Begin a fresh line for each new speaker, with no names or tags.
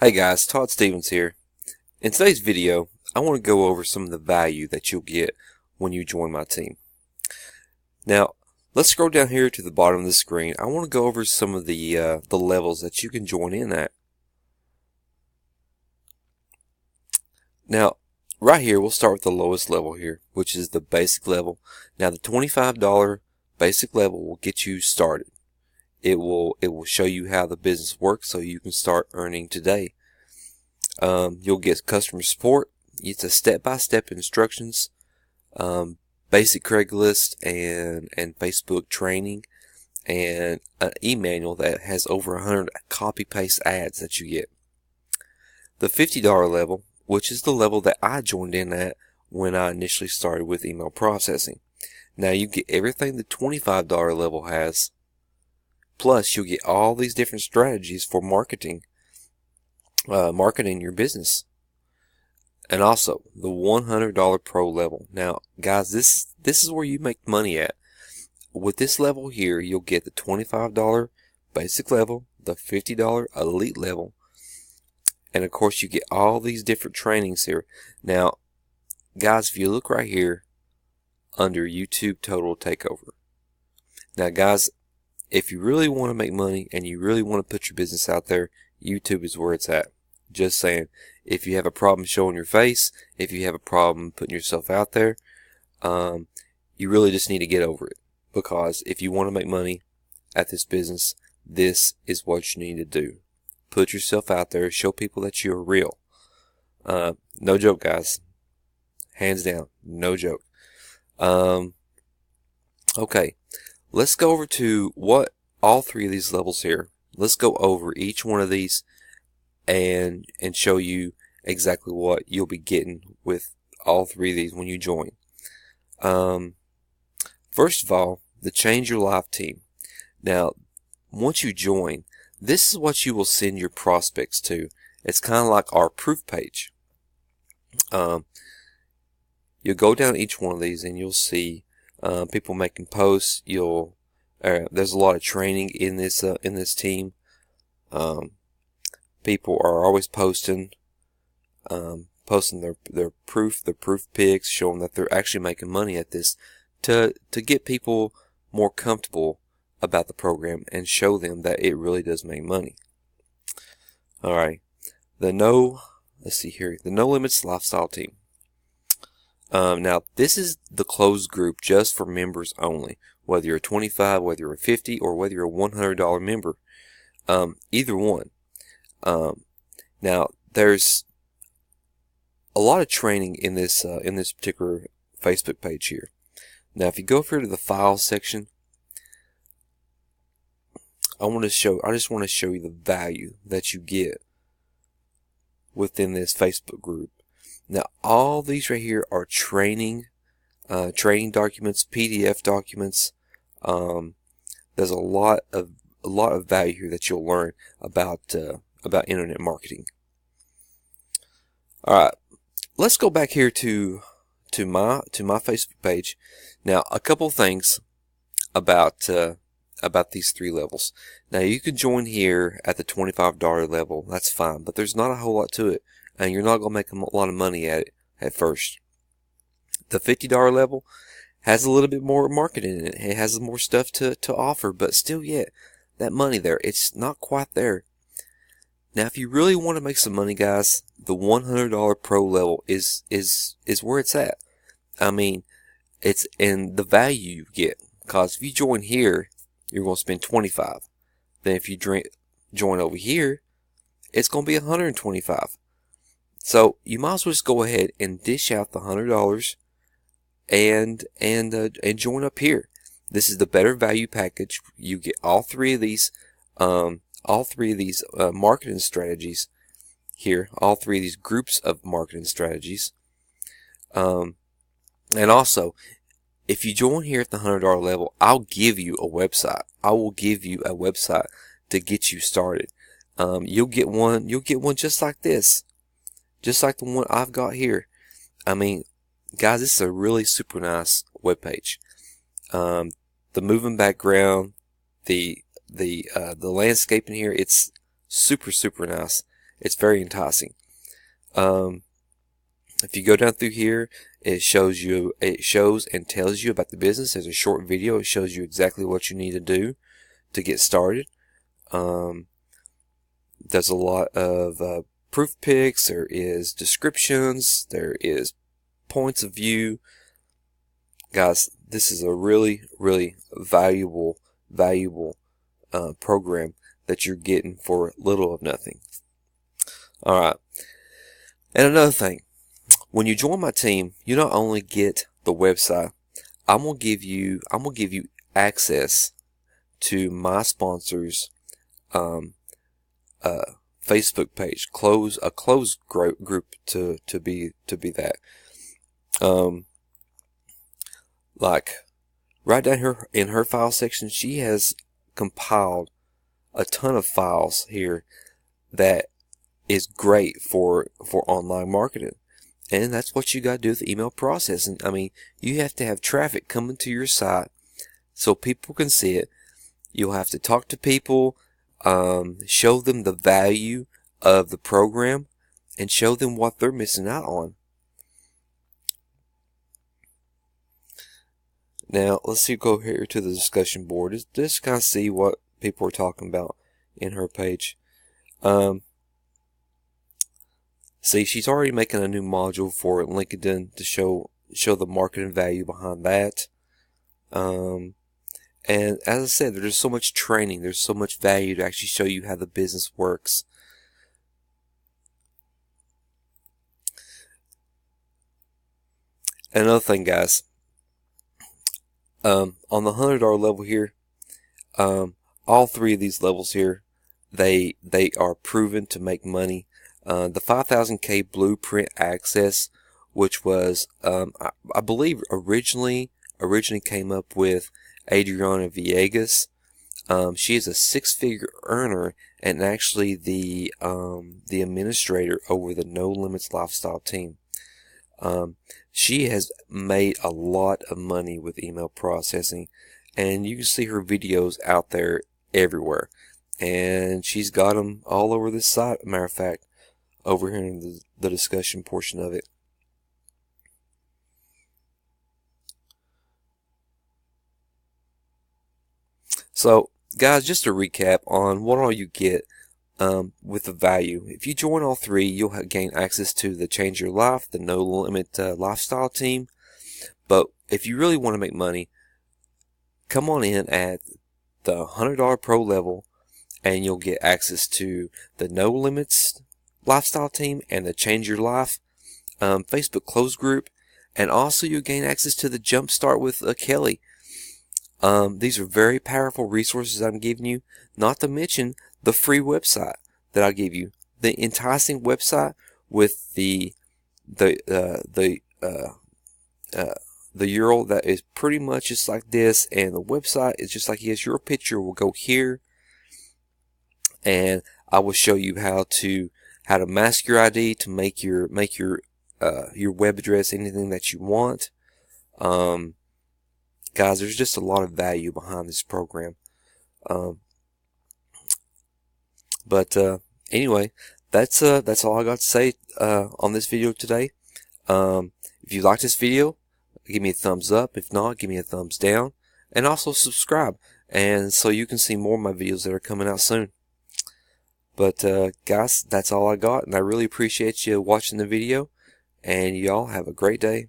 Hey guys, Todd Stevens here. In today's video, I want to go over some of the value that you'll get when you join my team. Now, let's scroll down here to the bottom of the screen. I want to go over some of the levels that you can join in at. Now, right here, we'll start with the lowest level here, which is the basic level. Now, the $25 basic level will get you started. It will show you how the business works so you can start earning today. You'll get customer support. It's a step-by-step instructions, basic Craigslist and Facebook training, and an e-manual that has over 100 copy-paste ads that you get. The $50 level, which is the level that I joined in at when I initially started with email processing. Now you get everything the $25 level has, plus you'll get all these different strategies for marketing your business. And also the $100 pro level. Now guys, this is where you make money at. With this level here, you'll get the $25 basic level, the $50 elite level, and of course you get all these different trainings here. Now guys, if you look right here under YouTube Total Takeover. Now guys, if you really want to make money and you really want to put your business out there, YouTube is where it's at. Just saying, if you have a problem showing your face, if you have a problem putting yourself out there, you really just need to get over it. Because if you want to make money at this business, this is what you need to do. Put yourself out there, show people that you're real. No joke, guys. Hands down, no joke. Okay, let's go over to what all three of these levels here. Let's go over each one of these and show you exactly what you'll be getting with all three of these when you join. First of all, the Change Your Life team. Now, once you join, this is what you will send your prospects to. It's kind of like our proof page. You'll go down each one of these and you'll see people making posts. There's a lot of training in this team. People are always posting their proof pics, showing that they're actually making money at this, to get people more comfortable about the program and show them that it really does make money. All right, the No Limits Lifestyle team. Now this is the closed group just for members only. Whether you're a 25, whether you're a 50, or whether you're a $100 member, either one. Now there's a lot of training in this particular Facebook page here. Now if you go over to the files section, I just want to show you the value that you get within this Facebook group. Now all these right here are training documents, PDF documents. There's a lot of value here that you'll learn about internet marketing. All right, let's go back here to my Facebook page. Now, a couple things about these three levels. Now, you can join here at the $25 level. That's fine, but there's not a whole lot to it, and you're not going to make a lot of money at it at first. The $50 level has a little bit more marketing in it. It has more stuff to offer, but still yet, that money there, it's not quite there. Now, if you really want to make some money, guys, the $100 pro level is where it's at. I mean, it's in the value you get. Because if you join here, you're going to spend $25. Then if you join over here, it's going to be $125. So you might as well just go ahead and dish out the $100 and join up here. This is the better value package. You get all three of these marketing strategies here, all three of these groups of marketing strategies. And also, if you join here at the $100 level, I'll give you a website. I will give you a website to get you started. You'll get one just like this, just like the one I've got here. I mean, guys, this is a really super nice webpage. The moving background, the landscaping here, it's super nice. It's very enticing. If you go down through here, it shows and tells you about the business. There's a short video. It shows you exactly what you need to do to get started. There's a lot of proof pics. There is descriptions. There is points of view. Guys, this is a really, really valuable program that you're getting for little of nothing. Alright. And another thing, when you join my team, you not only get the website, I'm gonna give you access to my sponsors Facebook page, a closed group to be that. Like right down here in her file section, she has compiled a ton of files here that is great for online marketing. And that's what you got to do with email processing. I mean, you have to have traffic coming to your site so people can see it. You'll have to talk to people, show them the value of the program, and show them what they're missing out on. Now, let's go here to the discussion board. Just kind of see what people are talking about in her page. See, she's already making a new module for LinkedIn to show the marketing value behind that. And as I said, there's so much training. There's so much value to actually show you how the business works. Another thing, guys, on the $100 level here, all three of these levels here, they are proven to make money. The 5000K blueprint access, which was I believe originally came up with Adriana Villegas. She is a 6-figure earner and actually the administrator over the No Limits Lifestyle team. She has made a lot of money with email processing, and you can see her videos out there everywhere. And she's got them all over this site, matter of fact, over here in the discussion portion of it. So, guys, just to recap on what all you get with the value. If you join all three, you'll gain access to the Change Your Life, the No Limit Lifestyle team. But if you really want to make money, come on in at the $100 Pro level, and you'll get access to the No Limits Lifestyle team and the Change Your Life Facebook closed group, and also you'll gain access to the Jumpstart with Kelly. These are very powerful resources I'm giving you, not to mention the free website that I'll give you, the enticing website with the URL that is pretty much just like this, and the website is just like this. Your picture will go here, and I will show you how to mask your ID to make your web address anything that you want. Guys, there's just a lot of value behind this program. But anyway, that's all I got to say on this video today. If you like this video, give me a thumbs up. If not, give me a thumbs down, and also subscribe, and so you can see more of my videos that are coming out soon. But guys, that's all I got, and I really appreciate you watching the video, and y'all have a great day.